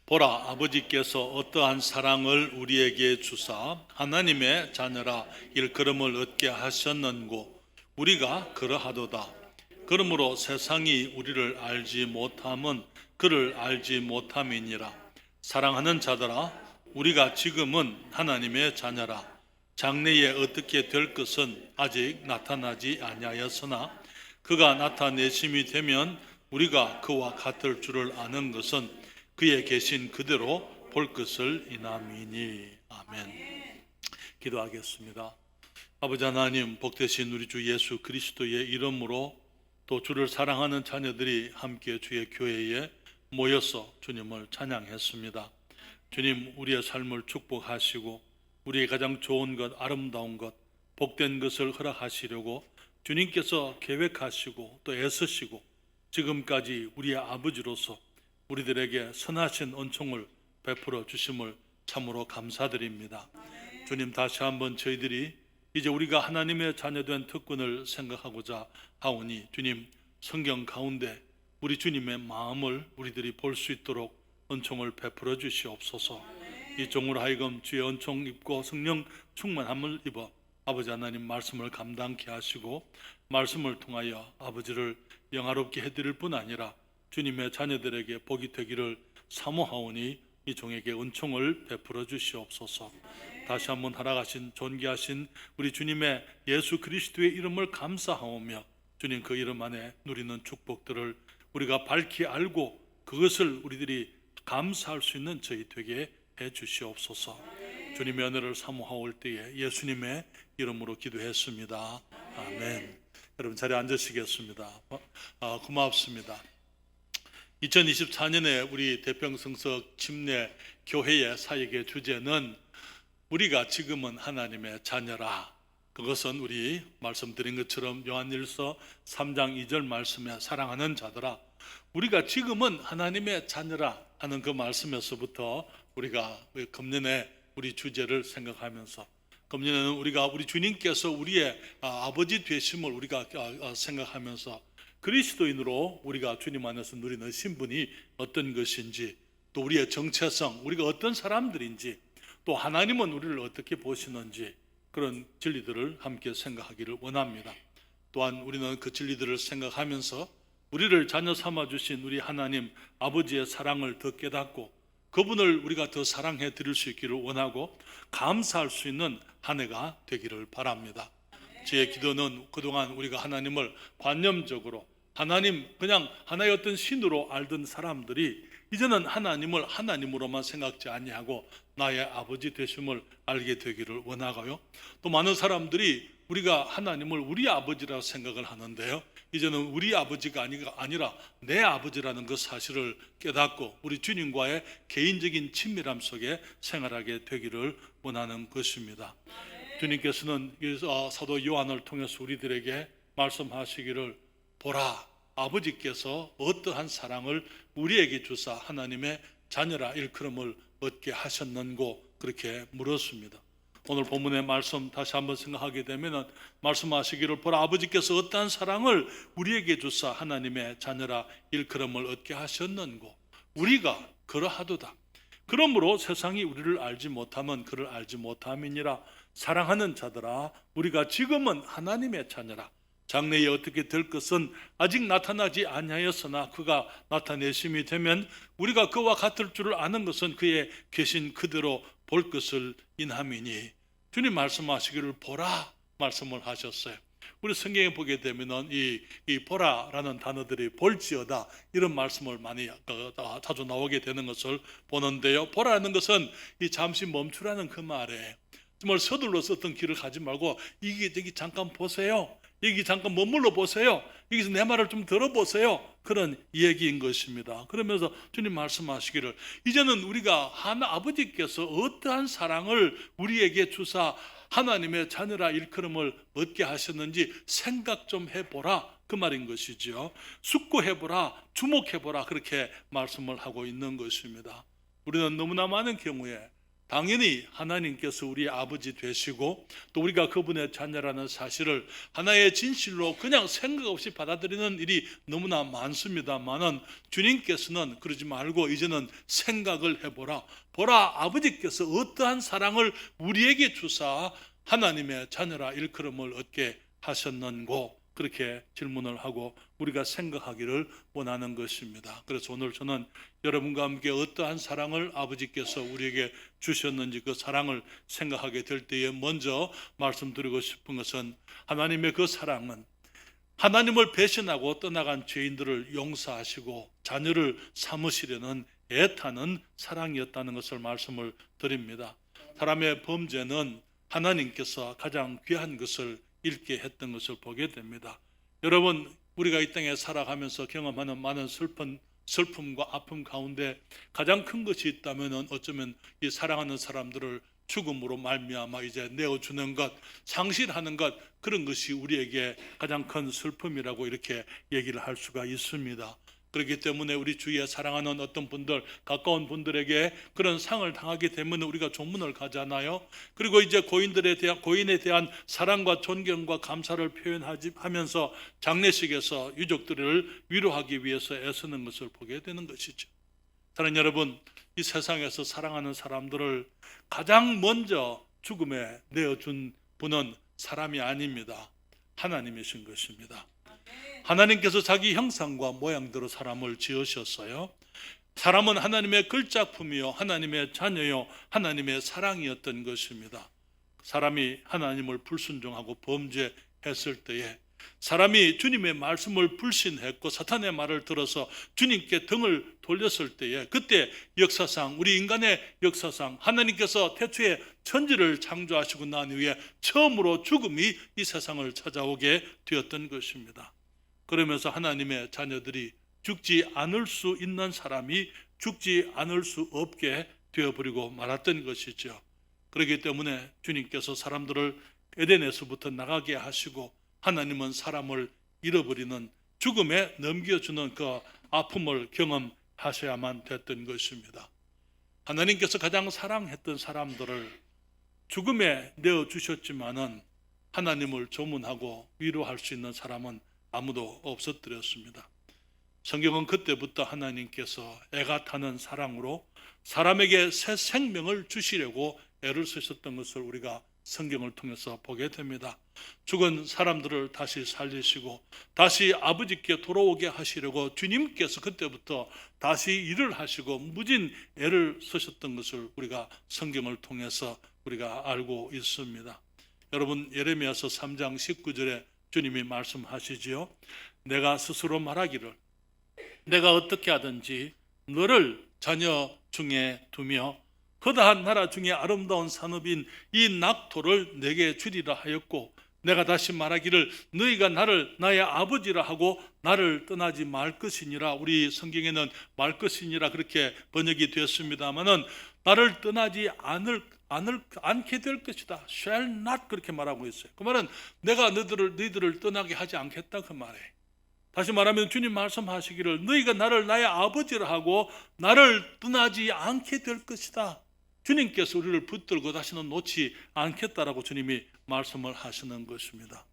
보라, 아버지께서 어떠한 사랑을 우리에게 주사 하나님의 자녀라 일컬음을 얻게 하셨는고 우리가 그러하도다. 그러므로 세상이 우리를 알지 못함은 그를 알지 못함이니라. 사랑하는 자들아, 우리가 지금은 하나님의 자녀라. 장래에 어떻게 될 것은 아직 나타나지 아니하였으나 그가 나타내심이 되면 우리가 그와 같을 줄을 아는 것은 그의 계신 그대로 볼 것을 인함이니. 아멘. 기도하겠습니다. 아버지 하나님, 복되신 우리 주 예수 그리스도의 이름으로 또 주를 사랑하는 자녀들이 함께 주의 교회에 모여서 주님을 찬양했습니다. 주님, 우리의 삶을 축복하시고 우리의 가장 좋은 것, 아름다운 것, 복된 것을 허락하시려고 주님께서 계획하시고 또 애쓰시고 지금까지 우리의 아버지로서 우리들에게 선하신 은총을 베풀어 주심을 참으로 감사드립니다. 주님, 다시 한번 저희들이 이제 우리가 하나님의 자녀된 특권을 생각하고자 하오니 주님, 성경 가운데 우리 주님의 마음을 우리들이 볼 수 있도록 은총을 베풀어 주시옵소서. 이 종으로 하여금 주의 은총 입고 성령 충만함을 입어 아버지 하나님 말씀을 감당케 하시고 말씀을 통하여 아버지를 영화롭게 해드릴 뿐 아니라 주님의 자녀들에게 복이 되기를 사모하오니 이 종에게 은총을 베풀어 주시옵소서. 다시 한번 살아가신 존귀하신 우리 주님의 예수 그리스도의 이름을 감사하오며 주님 그 이름 안에 누리는 축복들을 우리가 밝히 알고 그것을 우리들이 감사할 수 있는 저희 되게 해 주시옵소서. 주님의 은혜를 사모하올 때에 예수님의 이름으로 기도했습니다. 아멘. 여러분 자리에 앉으시겠습니다. 고맙습니다. 2024년에 우리 대평성석 침례 교회의 사역의 주제는 우리가 지금은 하나님의 자녀라. 그것은 우리 말씀드린 것처럼 요한일서 3장 2절 말씀에 사랑하는 자들아, 우리가 지금은 하나님의 자녀라 하는 그 말씀에서부터 우리가 금년에 우리 주제를 생각하면서 금년에는 우리가 우리 주님께서 우리의 아버지 되심을 우리가 생각하면서 그리스도인으로 우리가 주님 안에서 누리는 신분이 어떤 것인지, 또 우리의 정체성, 우리가 어떤 사람들인지, 또 하나님은 우리를 어떻게 보시는지 그런 진리들을 함께 생각하기를 원합니다. 또한 우리는 그 진리들을 생각하면서 우리를 자녀 삼아 주신 우리 하나님 아버지의 사랑을 더 깨닫고 그분을 우리가 더 사랑해 드릴 수 있기를 원하고 감사할 수 있는 한 해가 되기를 바랍니다. 제 기도는 그동안 우리가 하나님을 관념적으로 하나님 그냥 하나의 어떤 신으로 알던 사람들이 이제는 하나님을 하나님으로만 생각지 아니하고 나의 아버지 되심을 알게 되기를 원하고요. 또 많은 사람들이 우리가 하나님을 우리 아버지라고 생각을 하는데요, 이제는 우리 아버지가 아니라 내 아버지라는 그 사실을 깨닫고 우리 주님과의 개인적인 친밀함 속에 생활하게 되기를 원하는 것입니다. 주님께서는 사도 요한을 통해서 우리들에게 말씀하시기를, 보라, 아버지께서 어떠한 사랑을 우리에게 주사 하나님의 자녀라 일컬음을 얻게 하셨는고 그렇게 물었습니다. 오늘 본문의 말씀 다시 한번 생각하게 되면 말씀하시기를, 보라, 아버지께서 어떠한 사랑을 우리에게 주사 하나님의 자녀라 일컬음을 얻게 하셨는고 우리가 그러하도다. 그러므로 세상이 우리를 알지 못하면 그를 알지 못함이니라. 사랑하는 자들아, 우리가 지금은 하나님의 자녀라. 장래에 어떻게 될 것은 아직 나타나지 아니하였으나 그가 나타내심이 되면 우리가 그와 같을 줄을 아는 것은 그의 계신 그대로 볼 것을 인함이니. 주님 말씀하시기를 보라 말씀을 하셨어요. 우리 성경에 보게 되면 이 보라라는 단어들이 볼지어다 이런 말씀을 많이 자주 나오게 되는 것을 보는데요, 보라라는 것은 이 잠시 멈추라는 그 말이에요. 정말 서둘러서 어떤 길을 가지 말고 여기 잠깐 보세요, 여기 잠깐 머물러 보세요, 여기서 내 말을 좀 들어보세요, 그런 얘기인 것입니다. 그러면서 주님 말씀하시기를, 이제는 우리가 아버지께서 어떠한 사랑을 우리에게 주사 하나님의 자녀라 일컬음을 얻게 하셨는지 생각 좀 해보라, 그 말인 것이죠. 숙고해보라, 주목해보라, 그렇게 말씀을 하고 있는 것입니다. 우리는 너무나 많은 경우에 당연히 하나님께서 우리의 아버지 되시고 또 우리가 그분의 자녀라는 사실을 하나의 진실로 그냥 생각 없이 받아들이는 일이 너무나 많습니다만은, 주님께서는 그러지 말고 이제는 생각을 해보라. 보라, 아버지께서 어떠한 사랑을 우리에게 주사 하나님의 자녀라 일컬음을 얻게 하셨는고, 그렇게 질문을 하고 우리가 생각하기를 원하는 것입니다. 그래서 오늘 저는 여러분과 함께 어떠한 사랑을 아버지께서 우리에게 주셨는지 그 사랑을 생각하게 될 때에 먼저 말씀드리고 싶은 것은, 하나님의 그 사랑은 하나님을 배신하고 떠나간 죄인들을 용서하시고 자녀를 삼으시려는 애타는 사랑이었다는 것을 말씀을 드립니다. 사람의 범죄는 하나님께서 가장 귀한 것을 잃게 했던 것을 보게 됩니다. 여러분, 우리가 이 땅에 살아가면서 경험하는 많은 슬픔과 아픔 가운데 가장 큰 것이 있다면 어쩌면 이 사랑하는 사람들을 죽음으로 말미암아 이제 내어주는 것, 상실하는 것, 그런 것이 우리에게 가장 큰 슬픔이라고 이렇게 얘기를 할 수가 있습니다. 그렇기 때문에 우리 주위에 사랑하는 어떤 분들, 가까운 분들에게 그런 상을 당하게 되면 우리가 조문을 가잖아요. 그리고 이제 고인에 대한 사랑과 존경과 감사를 표현하면서 장례식에서 유족들을 위로하기 위해서 애쓰는 것을 보게 되는 것이죠. 사랑하는 여러분, 이 세상에서 사랑하는 사람들을 가장 먼저 죽음에 내어준 분은 사람이 아닙니다. 하나님이신 것입니다. 하나님께서 자기 형상과 모양대로 사람을 지으셨어요. 사람은 하나님의 글작품이요, 하나님의 자녀요, 하나님의 사랑이었던 것입니다. 사람이 하나님을 불순종하고 범죄했을 때에, 사람이 주님의 말씀을 불신했고 사탄의 말을 들어서 주님께 등을 돌렸을 때에, 그때 역사상, 우리 인간의 역사상 하나님께서 태초에 천지를 창조하시고 난 후에 처음으로 죽음이 이 세상을 찾아오게 되었던 것입니다. 그러면서 하나님의 자녀들이 죽지 않을 수 있는 사람이 죽지 않을 수 없게 되어버리고 말았던 것이죠. 그렇기 때문에 주님께서 사람들을 에덴에서부터 나가게 하시고 하나님은 사람을 잃어버리는, 죽음에 넘겨주는 그 아픔을 경험하셔야만 됐던 것입니다. 하나님께서 가장 사랑했던 사람들을 죽음에 내어주셨지만은 하나님을 조문하고 위로할 수 있는 사람은 아무도 없었더랬습니다. 성경은 그때부터 하나님께서 애가 타는 사랑으로 사람에게 새 생명을 주시려고 애를 쓰셨던 것을 우리가 성경을 통해서 보게 됩니다. 죽은 사람들을 다시 살리시고 다시 아버지께 돌아오게 하시려고 주님께서 그때부터 다시 일을 하시고 무진 애를 쓰셨던 것을 우리가 성경을 통해서 우리가 알고 있습니다. 여러분, 예레미야서 3장 19절에 주님이 말씀하시지요. 내가 스스로 말하기를 내가 어떻게 하든지 너를 자녀 중에 두며 거다한 나라 중에 아름다운 산업인 이 낙토를 내게 주리라 하였고, 내가 다시 말하기를 너희가 나를 나의 아버지라 하고 나를 떠나지 말 것이니라. 우리 성경에는 말 것이니라 그렇게 번역이 되었습니다마는 나를 떠나지 않게 될 것이다. shall not 그렇게 말하고 있어요. 그 말은 내가 너희들을 떠나게 하지 않겠다 그 말이에요. 다시 말하면 주님 말씀하시기를 너희가 나를 나의 아버지라 하고 나를 떠나지 않게 될 것이다. 주님께서 우리를 붙들고 다시는 놓지 않겠다라고 주님이 말씀을 하시는 것입니다.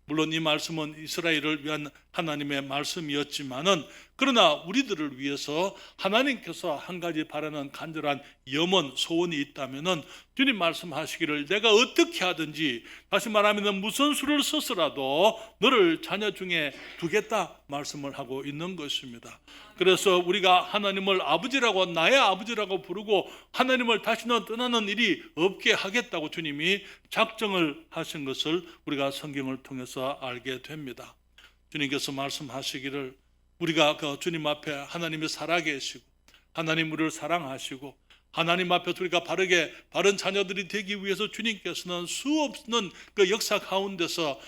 물론 이 말씀은 이스라엘을 위한 하나님의 말씀이었지만은, 그러나 우리들을 위해서 하나님께서 한 가지 바라는 간절한 염원, 소원이 있다면은 주님 말씀하시기를 내가 어떻게 하든지, 다시 말하면 무슨 수를 써서라도 너를 자녀 중에 두겠다 말씀을 하고 있는 것입니다. 그래서 우리가 하나님을 아버지라고, 나의 아버지라고 부르고 하나님을 다시는 떠나는 일이 없게 하겠다고 주님이 작정을 하신 것을 우리가 성경을 통해서 알게 됩니다. 주님께서 말씀하시기를 우리가 그 주님 앞에 하나님이 살아계시고 하나님 우리를 사랑하시고 하나님 앞에 우리가 바른 자녀들이 되기 위해서 주님께서는 수없는 그 역사 가운데서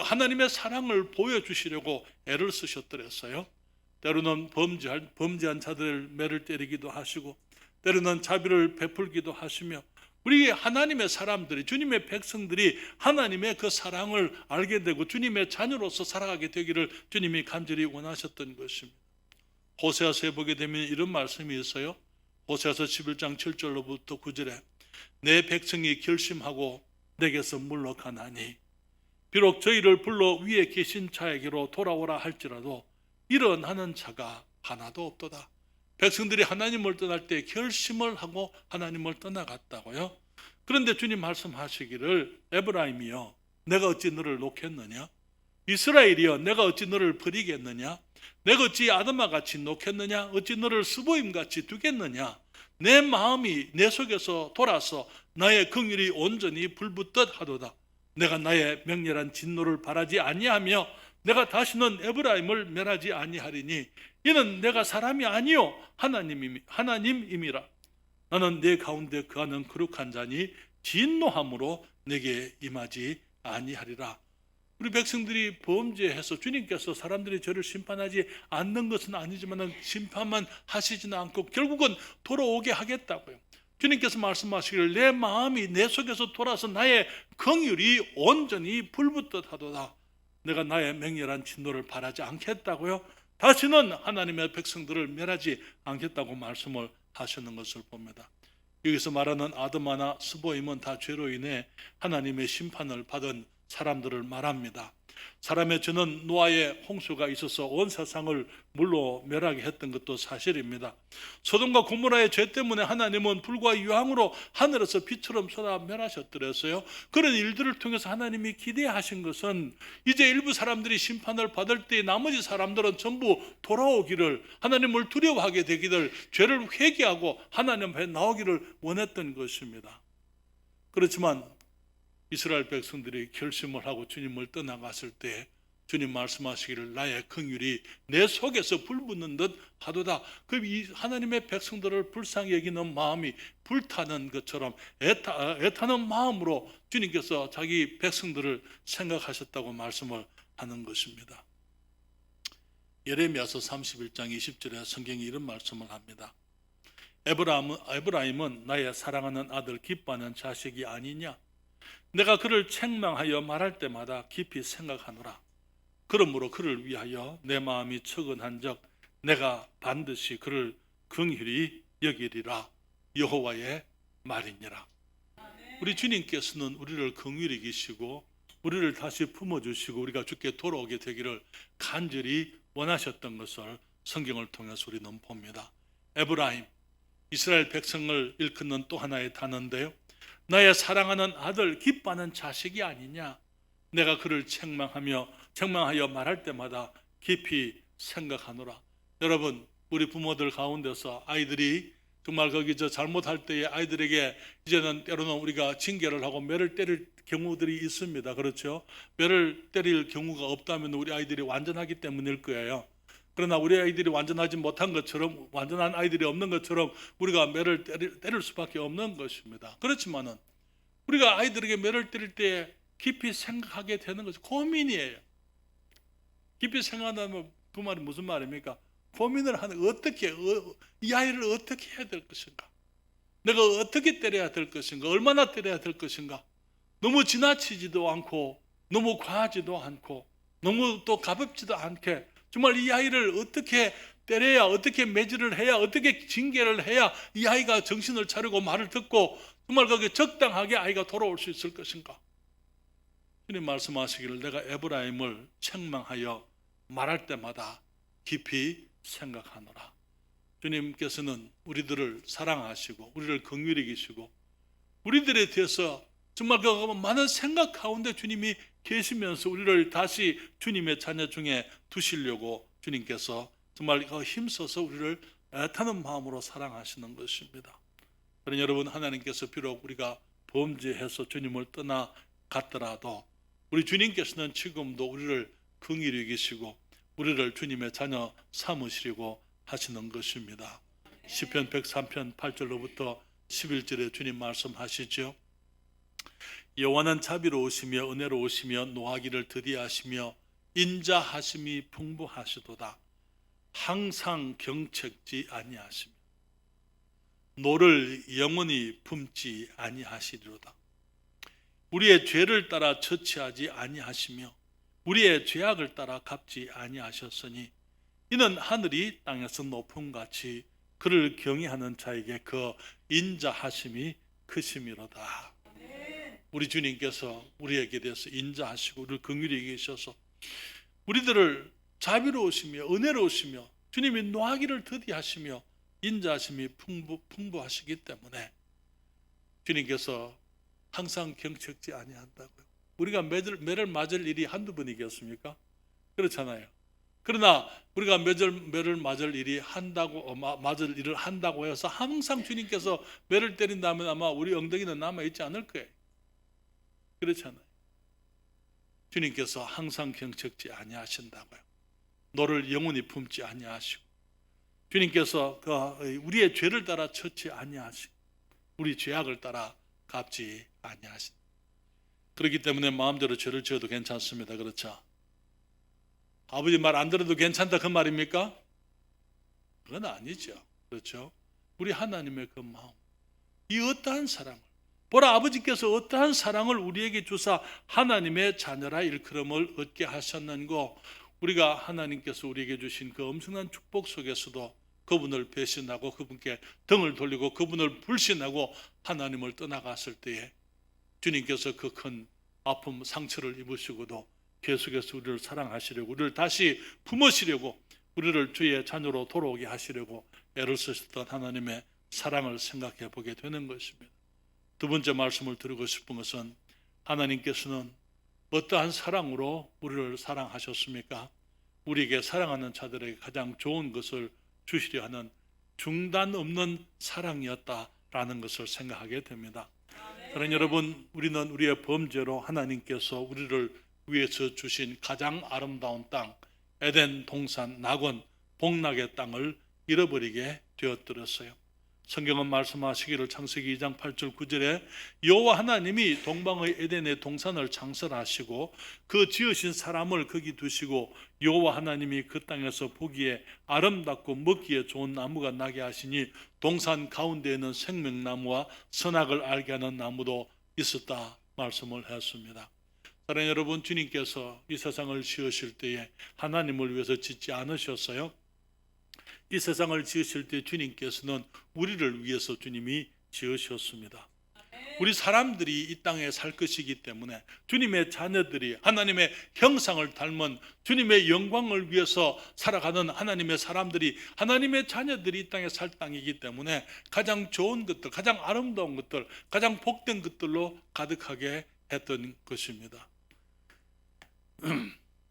하나님의 사랑을 보여주시려고 애를 쓰셨더랬어요. 때로는 범죄한 자들을 매를 때리기도 하시고 때로는 자비를 베풀기도 하시며, 우리 하나님의 사람들이, 주님의 백성들이 하나님의 그 사랑을 알게 되고 주님의 자녀로서 살아가게 되기를 주님이 간절히 원하셨던 것입니다. 호세아서에 보게 되면 이런 말씀이 있어요. 호세아서 11장 7절로부터 9절에 내 백성이 결심하고 내게서 물러가나니 비록 저희를 불러 위에 계신 자에게로 돌아오라 할지라도 일어나는 자가 하나도 없도다. 백성들이 하나님을 떠날 때 결심을 하고 하나님을 떠나갔다고요. 그런데 주님 말씀하시기를 에브라임이여 내가 어찌 너를 놓겠느냐, 이스라엘이여 내가 어찌 너를 버리겠느냐, 내가 어찌 아드마 같이 놓겠느냐, 어찌 너를 스보임 같이 두겠느냐. 내 마음이 내 속에서 돌아서 나의 긍휼이 온전히 불붙듯 하도다. 내가 나의 맹렬한 진노를 바라지 아니하며 내가 다시는 에브라임을 멸하지 아니하리니 이는 내가 사람이 아니요 하나님임이라. 나는 내 가운데 거하는 거룩한 자니 진노함으로 내게 임하지 아니하리라. 우리 백성들이 범죄해서 주님께서 사람들이 저를 심판하지 않는 것은 아니지만 심판만 하시지는 않고 결국은 돌아오게 하겠다고요. 주님께서 말씀하시기를 내 마음이 내 속에서 돌아서 나의 긍휼이 온전히 불붙듯 하도다. 내가 나의 맹렬한 진노를 바라지 않겠다고요. 다시는 하나님의 백성들을 멸하지 않겠다고 말씀을 하시는 것을 봅니다. 여기서 말하는 아드마나 스보임은 다 죄로 인해 하나님의 심판을 받은 사람들을 말합니다. 사람의 죄는 노아의 홍수가 있어서 온 세상을 물로 멸하게 했던 것도 사실입니다. 소돔과 고모라의 죄 때문에 하나님은 불과 유황으로 하늘에서 비처럼 쏟아 멸하셨더랬어요. 그런 일들을 통해서 하나님이 기대하신 것은 이제 일부 사람들이 심판을 받을 때 나머지 사람들은 전부 돌아오기를, 하나님을 두려워하게 되기를, 죄를 회개하고 하나님 앞에 나오기를 원했던 것입니다. 그렇지만 이스라엘 백성들이 결심을 하고 주님을 떠나갔을 때 주님 말씀하시기를 나의 긍휼이 내 속에서 불붙는 듯 하도다. 그 하나님의 백성들을 불쌍히 여기는 마음이 불타는 것처럼 애타는 마음으로 주님께서 자기 백성들을 생각하셨다고 말씀을 하는 것입니다. 예레미야서 31장 20절에 성경이 이런 말씀을 합니다. 에브라임은 나의 사랑하는 아들 기뻐하는 자식이 아니냐. 내가 그를 책망하여 말할 때마다 깊이 생각하노라. 그러므로 그를 위하여 내 마음이 척은한적 내가 반드시 그를 긍휼히 여기리라. 여호와의 말이니라. 우리 주님께서는 우리를 긍휼히 여기시고 우리를 다시 품어주시고 우리가 주께 돌아오게 되기를 간절히 원하셨던 것을 성경을 통해서 우리는 봅니다. 에브라임, 이스라엘 백성을 일컫는 또 하나의 단어인데요, 나의 사랑하는 아들 기뻐하는 자식이 아니냐. 내가 그를 책망하여 말할 때마다 깊이 생각하노라. 여러분, 우리 부모들 가운데서 아이들이 정말 거기 잘못할 때에 아이들에게 이제는 때로는 우리가 징계를 하고 매를 때릴 경우들이 있습니다. 그렇죠? 매를 때릴 경우가 없다면 우리 아이들이 완전하기 때문일 거예요. 그러나 우리 아이들이 완전하지 못한 것처럼, 완전한 아이들이 없는 것처럼 우리가 매를 때릴 수밖에 없는 것입니다. 그렇지만은 우리가 아이들에게 매를 때릴 때 깊이 생각하게 되는 것이 고민이에요. 깊이 생각하면 그 말이 무슨 말입니까? 고민을 하는, 이 아이를 어떻게 해야 될 것인가? 내가 어떻게 때려야 될 것인가? 얼마나 때려야 될 것인가? 너무 지나치지도 않고 너무 과하지도 않고 너무 또 가볍지도 않게 정말 이 아이를 어떻게 때려야, 어떻게 매질을 해야, 어떻게 징계를 해야 이 아이가 정신을 차리고 말을 듣고 정말 거기에 적당하게 아이가 돌아올 수 있을 것인가? 주님 말씀하시기를 내가 에브라임을 책망하여 말할 때마다 깊이 생각하노라. 주님께서는 우리들을 사랑하시고 우리를 긍휼히 여기시고 우리들에 대해서 정말 그 많은 생각 가운데 주님이 계시면서 우리를 다시 주님의 자녀 중에 두시려고 주님께서 정말 힘써서 우리를 애타는 마음으로 사랑하시는 것입니다. 그러나 여러분, 하나님께서 비록 우리가 범죄해서 주님을 떠나갔더라도 우리 주님께서는 지금도 우리를 긍휼히 여기시고 우리를 주님의 자녀 삼으시려고 하시는 것입니다. 시편 103편 8절로부터 11절에 주님 말씀하시죠. 여호와는 자비로우시며 은혜로우시며 노하기를 더디하시며 인자하심이 풍부하시도다. 항상 경책지 아니하시며 노를 영원히 품지 아니하시리로다. 우리의 죄를 따라 처치하지 아니하시며 우리의 죄악을 따라 갚지 아니하셨으니 이는 하늘이 땅에서 높음같이 그를 경외하는 자에게 그 인자하심이 크심이로다. 우리 주님께서 우리에게 대해서 인자하시고 우리를 긍휼히 여기셔서 우리들을 자비로우시며 은혜로우시며 주님이 노하기를 더디하시며 인자하심이 풍부하시기 때문에 주님께서 항상 경책지 아니한다고요. 우리가 매를 맞을 일이 한두 번이겠습니까? 그렇잖아요. 그러나 우리가 매를 맞을 일을 한다고 해서 항상 주님께서 매를 때린다면 아마 우리 엉덩이는 남아있지 않을 거예요. 그렇잖아요. 주님께서 항상 경책지 아니하신다고요. 너를 영원히 품지 아니하시고 주님께서 우리의 죄를 따라 처치 아니하시고 우리 죄악을 따라 갚지 아니하신다. 그렇기 때문에 마음대로 죄를 지어도 괜찮습니다. 그렇죠? 아버지 말 안 들어도 괜찮다 그 말입니까? 그건 아니죠. 그렇죠? 우리 하나님의 그 마음, 이 어떠한 사랑을 보라, 아버지께서 어떠한 사랑을 우리에게 주사 하나님의 자녀라 일컬음을 얻게 하셨는고, 우리가 하나님께서 우리에게 주신 그 엄청난 축복 속에서도 그분을 배신하고 그분께 등을 돌리고 그분을 불신하고 하나님을 떠나갔을 때에 주님께서 그 큰 아픔 상처를 입으시고도 계속해서 우리를 사랑하시려고, 우리를 다시 품으시려고, 우리를 주의 자녀로 돌아오게 하시려고 애를 쓰셨던 하나님의 사랑을 생각해 보게 되는 것입니다. 두 번째 말씀을 드리고 싶은 것은, 하나님께서는 어떠한 사랑으로 우리를 사랑하셨습니까? 우리에게 사랑하는 자들에게 가장 좋은 것을 주시려 하는 중단 없는 사랑이었다라는 것을 생각하게 됩니다. 그러나 여러분, 우리는 우리의 범죄로 하나님께서 우리를 위해서 주신 가장 아름다운 땅, 에덴 동산 낙원 복락의 땅을 잃어버리게 되었더랬어요. 성경은 말씀하시기를 창세기 2장 8절 9절에 여호와 하나님이 동방의 에덴의 동산을 창설하시고 그 지으신 사람을 거기 두시고 여호와 하나님이 그 땅에서 보기에 아름답고 먹기에 좋은 나무가 나게 하시니 동산 가운데에는 생명나무와 선악을 알게 하는 나무도 있었다 말씀을 했습니다. 사랑하는 여러분, 주님께서 이 세상을 지으실 때에 하나님을 위해서 짓지 않으셨어요. 이 세상을 지으실 때 주님께서는 우리를 위해서 주님이 지으셨습니다. 우리 사람들이 이 땅에 살 것이기 때문에 주님의 자녀들이 하나님의 형상을 닮은 주님의 영광을 위해서 살아가는 하나님의 사람들이, 하나님의 자녀들이 이 땅에 살 땅이기 때문에 가장 좋은 것들, 가장 아름다운 것들, 가장 복된 것들로 가득하게 했던 것입니다.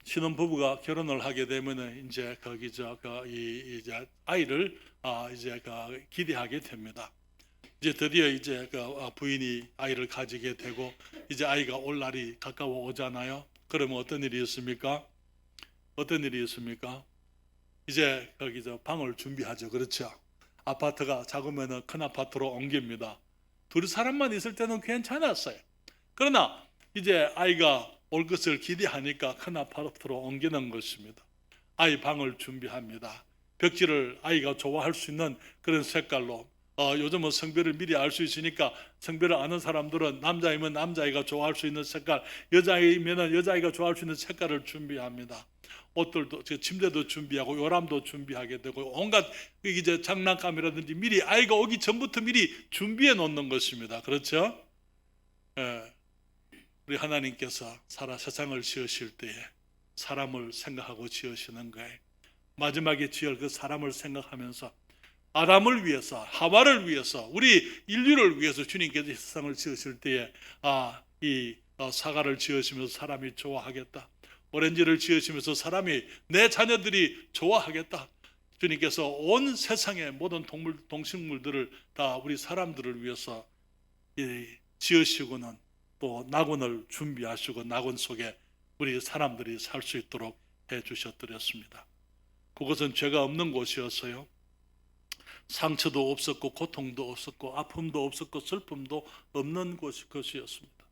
신혼부부가 결혼을 하게 되면 이제 이제 아이를 이제 기대하게 됩니다. 이제 드디어 이제 부인이 아이를 가지게 되고 이제 아이가 올 날이 가까워 오잖아요. 그러면 어떤 일이 있습니까? 어떤 일이 있습니까? 이제 방을 준비하죠. 그렇죠? 아파트가 작으면 큰 아파트로 옮깁니다. 둘 사람만 있을 때는 괜찮았어요. 그러나 이제 아이가 올 것을 기대하니까 큰 아파트로 옮기는 것입니다. 아이 방을 준비합니다. 벽지를 아이가 좋아할 수 있는 그런 색깔로, 요즘은 성별을 미리 알 수 있으니까 성별을 아는 사람들은 남자이면 남자아이가 좋아할 수 있는 색깔, 여자아이면 여자아이가 좋아할 수 있는 색깔을 준비합니다. 옷들도, 침대도 준비하고 요람도 준비하게 되고 온갖 이제 장난감이라든지 미리 아이가 오기 전부터 미리 준비해 놓는 것입니다. 그렇죠? 우리 하나님께서 세상을 지으실 때에 사람을 생각하고 지으시는 거예요. 마지막에 지을 그 사람을 생각하면서 아담을 위해서, 하와를 위해서, 우리 인류를 위해서 주님께서 세상을 지으실 때에 이 사과를 지으시면서 사람이 좋아하겠다, 오렌지를 지으시면서 사람이, 내 자녀들이 좋아하겠다, 주님께서 온 세상의 모든 동식물들을 다 우리 사람들을 위해서 지으시고는 또 낙원을 준비하시고 낙원 속에 우리 사람들이 살 수 있도록 해주셨더랬습니다. 그것은 죄가 없는 곳이었어요. 상처도 없었고 고통도 없었고 아픔도 없었고 슬픔도 없는 곳이었습니다.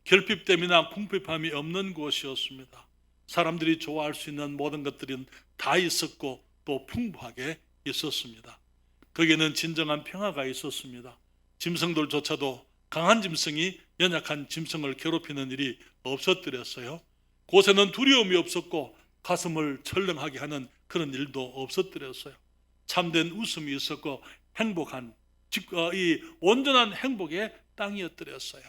결핍됨이나 궁핍함이 없는 곳이었습니다. 사람들이 좋아할 수 있는 모든 것들은 다 있었고 또 풍부하게 있었습니다. 거기에는 진정한 평화가 있었습니다. 짐승들조차도 강한 짐승이 연약한 짐승을 괴롭히는 일이 없었더랬어요. 곳에는 두려움이 없었고 가슴을 철렁하게 하는 그런 일도 없었더랬어요. 참된 웃음이 있었고 행복한, 이 온전한 행복의 땅이었더랬어요.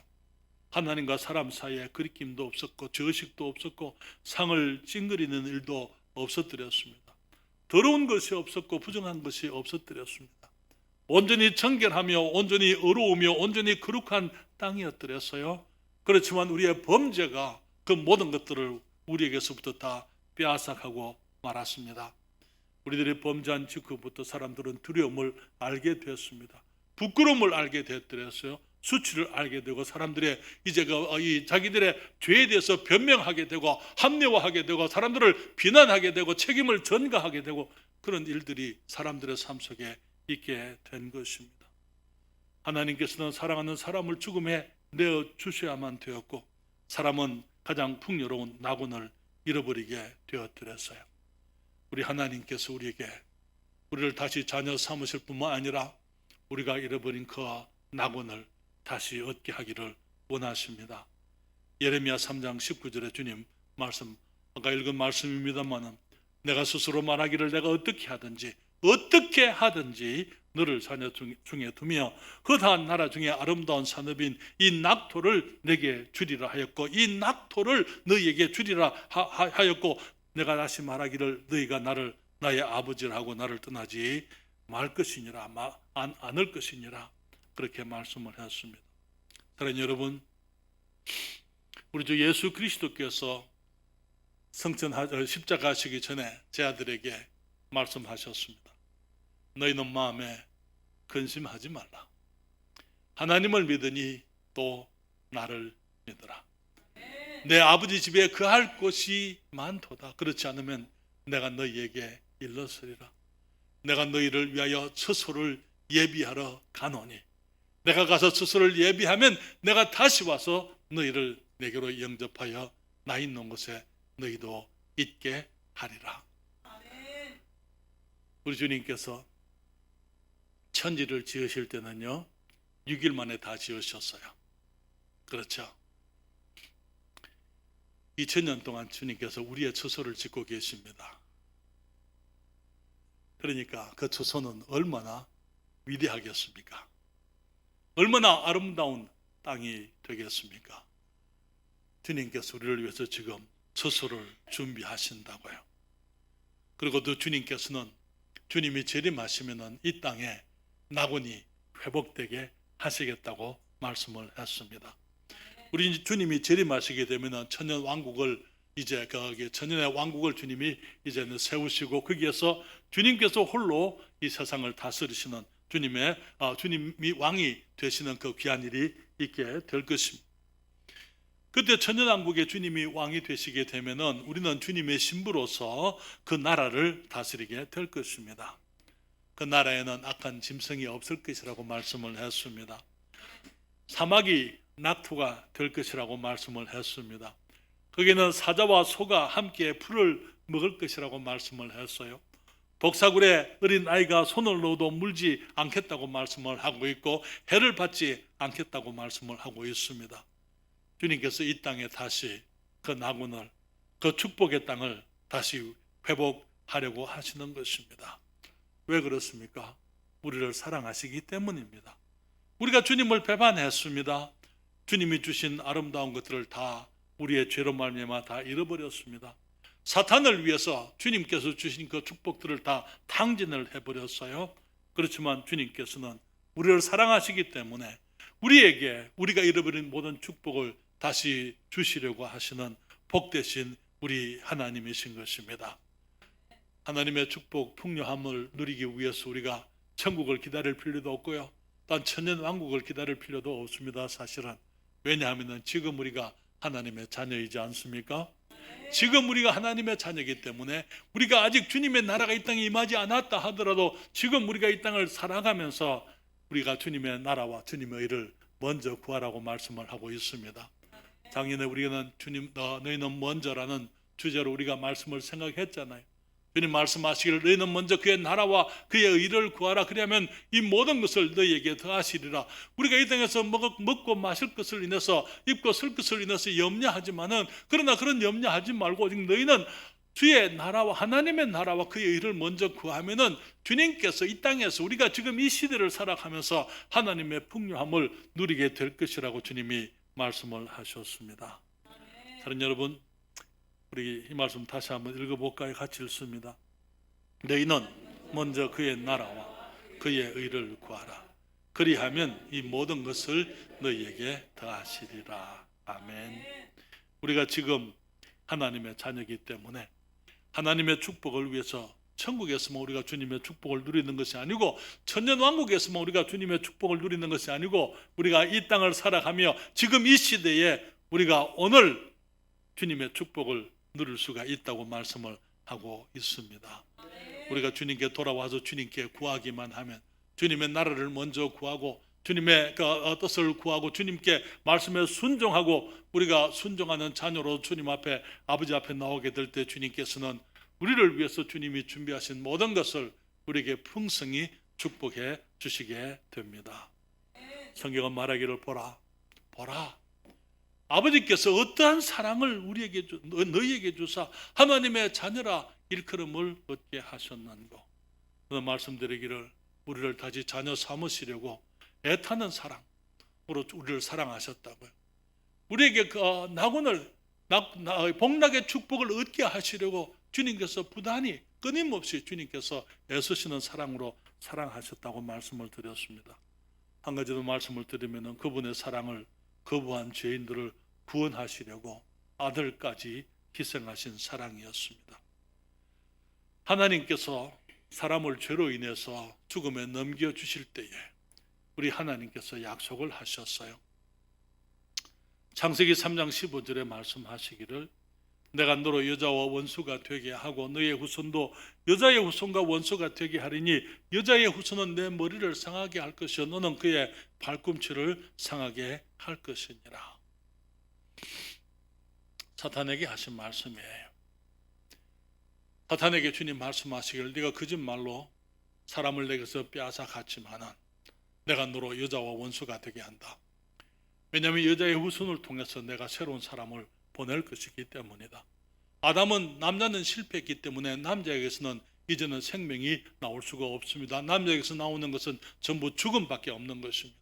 하나님과 사람 사이에 거리낌도 없었고 저식도 없었고 상을 찡그리는 일도 없었더랬습니다. 더러운 것이 없었고 부정한 것이 없었더랬습니다. 온전히 정결하며 온전히 의로우며 온전히 거룩한 땅이었더랬어요. 그렇지만 우리의 범죄가 그 모든 것들을 우리에게서부터 다 빼앗아가고 말았습니다. 우리들이 범죄한 직후부터 사람들은 두려움을 알게 되었습니다. 부끄러움을 알게 되었더랬어요. 수치를 알게 되고 사람들의 이제 자기들의 죄에 대해서 변명하게 되고 합리화하게 되고 사람들을 비난하게 되고 책임을 전가하게 되고 그런 일들이 사람들의 삶 속에 있게 된 것입니다. 하나님께서는 사랑하는 사람을 죽음에 내어 주셔야만 되었고 사람은 가장 풍요로운 낙원을 잃어버리게 되었더랬어요. 우리 하나님께서 우리를 다시 자녀 삼으실 뿐만 아니라 우리가 잃어버린 그 낙원을 다시 얻게 하기를 원하십니다. 예레미야 3장 19절에 주님 말씀, 아까 읽은 말씀입니다만 내가 스스로 말하기를 내가 어떻게 하든지 너를 자녀 중에 두며 그 다한 나라 중에 아름다운 산업인 이 낙토를 내게 주리라 하였고 이 낙토를 너희에게 주리라 하였고 내가 다시 말하기를 너희가 나의 아버지라 하고 나를 떠나지 말 것이니라 않을 것이니라 그렇게 말씀을 했습니다. 사랑하는 여러분, 우리 주 예수 그리스도께서 십자가 하시기 전에 제 아들에게 말씀하셨습니다. 너희는 마음에 근심하지 말라. 하나님을 믿으니 또 나를 믿으라. 내 아버지 집에 거할 곳이 많도다. 그렇지 않으면 내가 너희에게 일렀으리라. 내가 너희를 위하여 처소를 예비하러 가노니 내가 가서 처소를 예비하면 내가 다시 와서 너희를 내게로 영접하여 나 있는 곳에 너희도 있게 하리라. 우리 주님께서 천지를 지으실 때는요 6일 만에 다 지으셨어요. 그렇죠? 2000년 동안 주님께서 우리의 처소를 짓고 계십니다. 그러니까 그 처소는 얼마나 위대하겠습니까? 얼마나 아름다운 땅이 되겠습니까? 주님께서 우리를 위해서 지금 처소를 준비하신다고요. 그리고 또 주님께서는 주님이 재림하시면은 이 땅에 낙원이 회복되게 하시겠다고 말씀을 했습니다. 우리 주님이 재림하시게 되면은 천년 왕국을 이제 천년의 왕국을 주님이 이제는 세우시고 거기에서 주님께서 홀로 이 세상을 다스리시는 주님이 왕이 되시는 그 귀한 일이 있게 될 것입니다. 그때 천년왕국에 주님이 왕이 되시게 되면은 우리는 주님의 신부로서 그 나라를 다스리게 될 것입니다. 그 나라에는 악한 짐승이 없을 것이라고 말씀을 했습니다. 사막이 낙토가 될 것이라고 말씀을 했습니다. 거기는 사자와 소가 함께 풀을 먹을 것이라고 말씀을 했어요. 독사굴에 어린 아이가 손을 넣어도 물지 않겠다고 말씀을 하고 있고 해를 받지 않겠다고 말씀을 하고 있습니다. 주님께서 이 땅에 다시 그 낙원을, 그 축복의 땅을 다시 회복하려고 하시는 것입니다. 왜 그렇습니까? 우리를 사랑하시기 때문입니다. 우리가 주님을 배반했습니다. 주님이 주신 아름다운 것들을 다 우리의 죄로 말미암아 다 잃어버렸습니다. 사탄을 위해서 주님께서 주신 그 축복들을 다 탕진을 해버렸어요. 그렇지만 주님께서는 우리를 사랑하시기 때문에 우리가 잃어버린 모든 축복을 다시 주시려고 하시는 복되신 우리 하나님이신 것입니다. 하나님의 축복 풍요함을 누리기 위해서 우리가 천국을 기다릴 필요도 없고요, 또한 천년 왕국을 기다릴 필요도 없습니다. 사실은 왜냐하면 지금 우리가 하나님의 자녀이지 않습니까? 지금 우리가 하나님의 자녀이기 때문에 우리가 아직 주님의 나라가 이 땅에 임하지 않았다 하더라도 지금 우리가 이 땅을 살아가면서 우리가 주님의 나라와 주님의 의를 먼저 구하라고 말씀을 하고 있습니다. 작년에 우리는 너희는 먼저라는 주제로 우리가 말씀을 생각했잖아요. 주님 말씀하시기를 너희는 먼저 그의 나라와 그의 의를 구하라. 그러면 이 모든 것을 너희에게 더하시리라. 우리가 이 땅에서 먹고 마실 것을 인해서 입고 쓸 것을 인해서 염려하지만은 그러나 그런 염려하지 말고 오직 너희는 주의 나라와 하나님의 나라와 그의 의를 먼저 구하면은 주님께서 이 땅에서 우리가 지금 이 시대를 살아가면서 하나님의 풍요함을 누리게 될 것이라고 주님이 말씀을 하셨습니다. 사랑하는 여러분, 우리 이 말씀 다시 한번 읽어볼까요? 같이 읽습니다. 너희는 먼저 그의 나라와 그의 의를 구하라. 그리하면 이 모든 것을 너희에게 더하시리라. 아멘. 우리가 지금 하나님의 자녀이기 때문에 하나님의 축복을 위해서 천국에서만 우리가 주님의 축복을 누리는 것이 아니고 천년왕국에서만 우리가 주님의 축복을 누리는 것이 아니고 우리가 이 땅을 살아가며 지금 이 시대에 우리가 오늘 주님의 축복을 누릴 수가 있다고 말씀을 하고 있습니다. 우리가 주님께 돌아와서 주님께 구하기만 하면, 주님의 나라를 먼저 구하고 주님의 뜻을 구하고 주님께 말씀에 순종하고 우리가 순종하는 자녀로 주님 앞에, 아버지 앞에 나오게 될 때 주님께서는 우리를 위해서 주님이 준비하신 모든 것을 우리에게 풍성히 축복해 주시게 됩니다. 성경은 말하기를 보라 아버지께서 어떠한 사랑을 우리에게 너희에게 주사 하나님의 자녀라 일컬음을 얻게 하셨는고. 저는 말씀드리기를 우리를 다시 자녀 삼으시려고 애타는 사랑으로 우리를 사랑하셨다고요. 우리에게 복락의 축복을 얻게 하시려고 주님께서 부단히 끊임없이 주님께서 애쓰시는 사랑으로 사랑하셨다고 말씀을 드렸습니다. 한 가지 더 말씀을 드리면 그분의 사랑을 거부한 죄인들을 구원하시려고 아들까지 희생하신 사랑이었습니다. 하나님께서 사람을 죄로 인해서 죽음에 넘겨주실 때에 우리 하나님께서 약속을 하셨어요. 창세기 3장 15절에 말씀하시기를 내가 너로 여자와 원수가 되게 하고 너의 후손도 여자의 후손과 원수가 되게 하리니 여자의 후손은 내 머리를 상하게 할 것이요 너는 그의 발꿈치를 상하게 할 것이니라. 사탄에게 하신 말씀이에요. 사탄에게 주님 말씀하시기를 네가 거짓말로 사람을 내게서 빼앗아 갔지만은 내가 너로 여자와 원수가 되게 한다. 왜냐하면 여자의 후손을 통해서 내가 새로운 사람을 보낼 것이기 때문이다. 아담은 남자는 실패했기 때문에 남자에게서는 이제는 생명이 나올 수가 없습니다. 남자에게서 나오는 것은 전부 죽음밖에 없는 것입니다.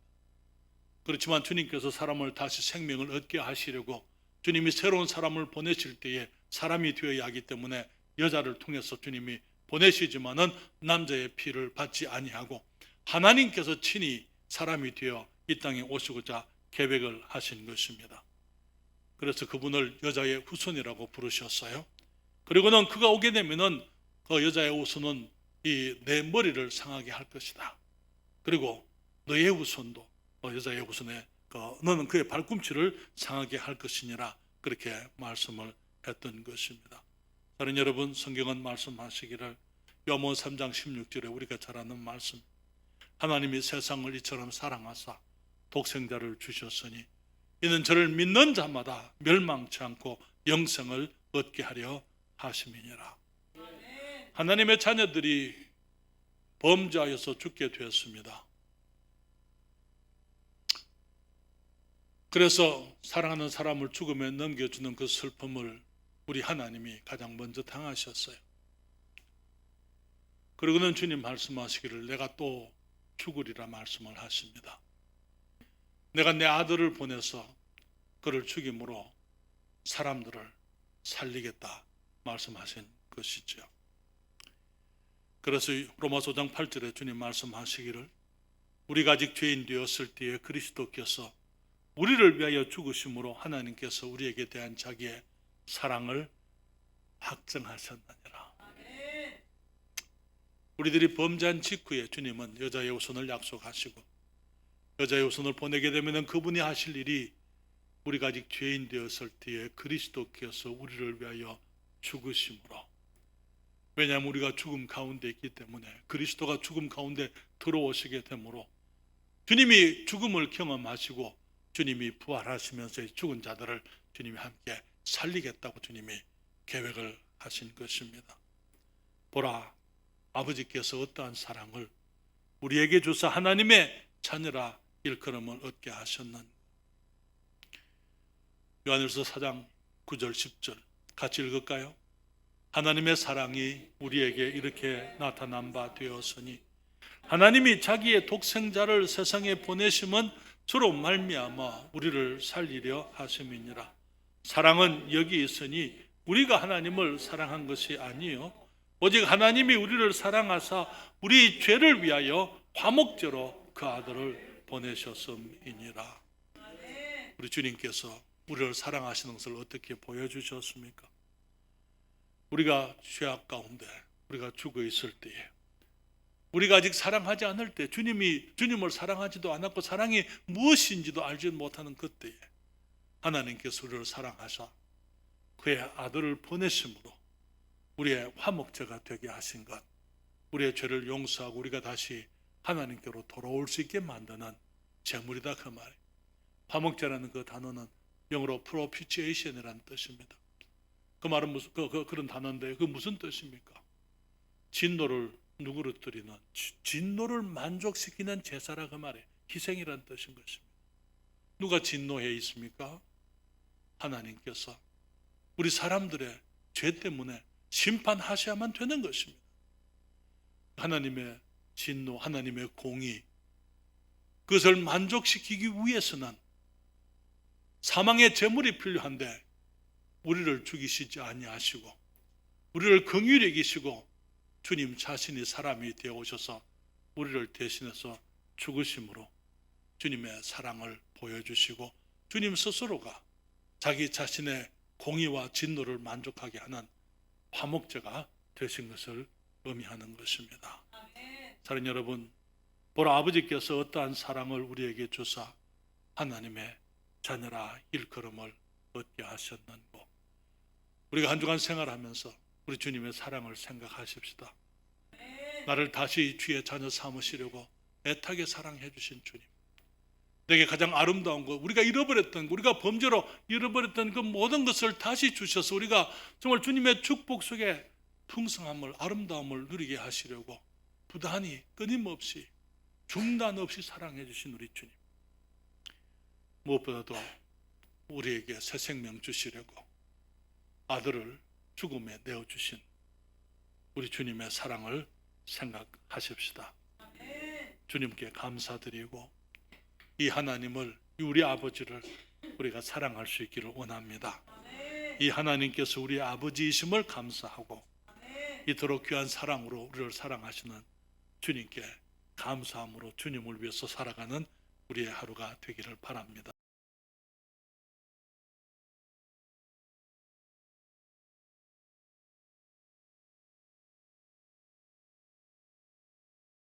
그렇지만 주님께서 사람을 다시 생명을 얻게 하시려고 주님이 새로운 사람을 보내실 때에 사람이 되어야 하기 때문에 여자를 통해서 주님이 보내시지만은 남자의 피를 받지 아니하고 하나님께서 친히 사람이 되어 이 땅에 오시고자 계획을 하신 것입니다. 그래서 그분을 여자의 후손이라고 부르셨어요. 그리고는 그가 오게 되면은 그 여자의 후손은 내 머리를 상하게 할 것이다. 그리고 너의 후손도 여자의 후손에 너는 그의 발꿈치를 상하게 할 것이니라 그렇게 말씀을 했던 것입니다. 다른 여러분, 성경은 말씀하시기를 요한복음 3장 16절에 우리가 잘 아는 말씀, 하나님이 세상을 이처럼 사랑하사 독생자를 주셨으니 이는 저를 믿는 자마다 멸망치 않고 영생을 얻게 하려 하심이니라. 하나님의 자녀들이 범죄하여서 죽게 되었습니다. 그래서 사랑하는 사람을 죽음에 넘겨주는 그 슬픔을 우리 하나님이 가장 먼저 당하셨어요. 그리고는 주님 말씀하시기를 내가 또 죽으리라 말씀을 하십니다. 내가 내 아들을 보내서 그를 죽임으로 사람들을 살리겠다 말씀하신 것이죠. 그래서 로마서 5장 8절에 주님 말씀하시기를 우리가 아직 죄인 되었을 때에 그리스도께서 우리를 위하여 죽으심으로 하나님께서 우리에게 대한 자기의 사랑을 확증하셨느니라. 우리들이 범죄한 직후에 주님은 여자의 후손을 약속하시고 여자의 후손을 보내게 되면 그분이 하실 일이 우리가 아직 죄인 되었을 때에 그리스도께서 우리를 위하여 죽으심으로, 왜냐하면 우리가 죽음 가운데 있기 때문에 그리스도가 죽음 가운데 들어오시게 되므로 주님이 죽음을 경험하시고 주님이 부활하시면서 죽은 자들을 주님이 함께 살리겠다고 주님이 계획을 하신 것입니다. 보라, 아버지께서 어떠한 사랑을 우리에게 주사 하나님의 자녀라 일컬음을 얻게 하셨는. 요한일서 4장 9절 10절 같이 읽을까요? 하나님의 사랑이 우리에게 이렇게 나타난 바 되었으니 하나님이 자기의 독생자를 세상에 보내심은 주로 말미암아 우리를 살리려 하심이니라. 사랑은 여기 있으니 우리가 하나님을 사랑한 것이 아니요 오직 하나님이 우리를 사랑하사 우리 죄를 위하여 화목제로 그 아들을 보내셨음이니라. 우리 주님께서 우리를 사랑하시는 것을 어떻게 보여주셨습니까? 우리가 죄악 가운데 우리가 죽어 있을 때에, 우리가 아직 사랑하지 않을 때, 주님을 사랑하지도 않았고 사랑이 무엇인지도 알지 못하는 그때에 하나님께서 우리를 사랑하사 그의 아들을 보내심으로 우리의 화목제가 되게 하신 것, 우리의 죄를 용서하고 우리가 다시 하나님께로 돌아올 수 있게 만드는 제물이다 그 말이에요. 화목제라는 그 단어는 영어로 propitiation이라는 뜻입니다. 그 말은 무슨 그런 단어인데 그 무슨 뜻입니까? 진노를 누구로 드리는, 진노를 만족시키는 제사라 그 말이에요. 희생이라는 뜻인 것입니다. 누가 진노해 있습니까? 하나님께서 우리 사람들의 죄 때문에 심판하셔야만 되는 것입니다. 하나님의 진노, 하나님의 공의, 그것을 만족시키기 위해서는 사망의 제물이 필요한데 우리를 죽이시지 아니하시고 우리를 긍휼히 여기시고 주님 자신이 사람이 되어 오셔서 우리를 대신해서 죽으심으로 주님의 사랑을 보여주시고 주님 스스로가 자기 자신의 공의와 진노를 만족하게 하는 화목제가 되신 것을 의미하는 것입니다. 사랑하는 여러분, 보라 아버지께서 어떠한 사랑을 우리에게 주사 하나님의 자녀라 일컬음을 얻게 하셨는고, 우리가 한 주간 생활하면서 우리 주님의 사랑을 생각하십시다. 나를 다시 주의 자녀 삼으시려고 애타게 사랑해 주신 주님, 내게 가장 아름다운 것, 우리가 잃어버렸던, 우리가 범죄로 잃어버렸던 그 모든 것을 다시 주셔서 우리가 정말 주님의 축복 속에 풍성함을, 아름다움을 누리게 하시려고 부단히 끊임없이 중단 없이 사랑해 주신 우리 주님, 무엇보다도 우리에게 새 생명 주시려고 아들을 죽음에 내어주신 우리 주님의 사랑을 생각하십시다. 주님께 감사드리고 이 하나님을, 우리 아버지를 우리가 사랑할 수 있기를 원합니다. 이 하나님께서 우리 아버지이심을 감사하고 이토록 귀한 사랑으로 우리를 사랑하시는 주님께 감사함으로 주님을 위해서 살아가는 우리의 하루가 되기를 바랍니다.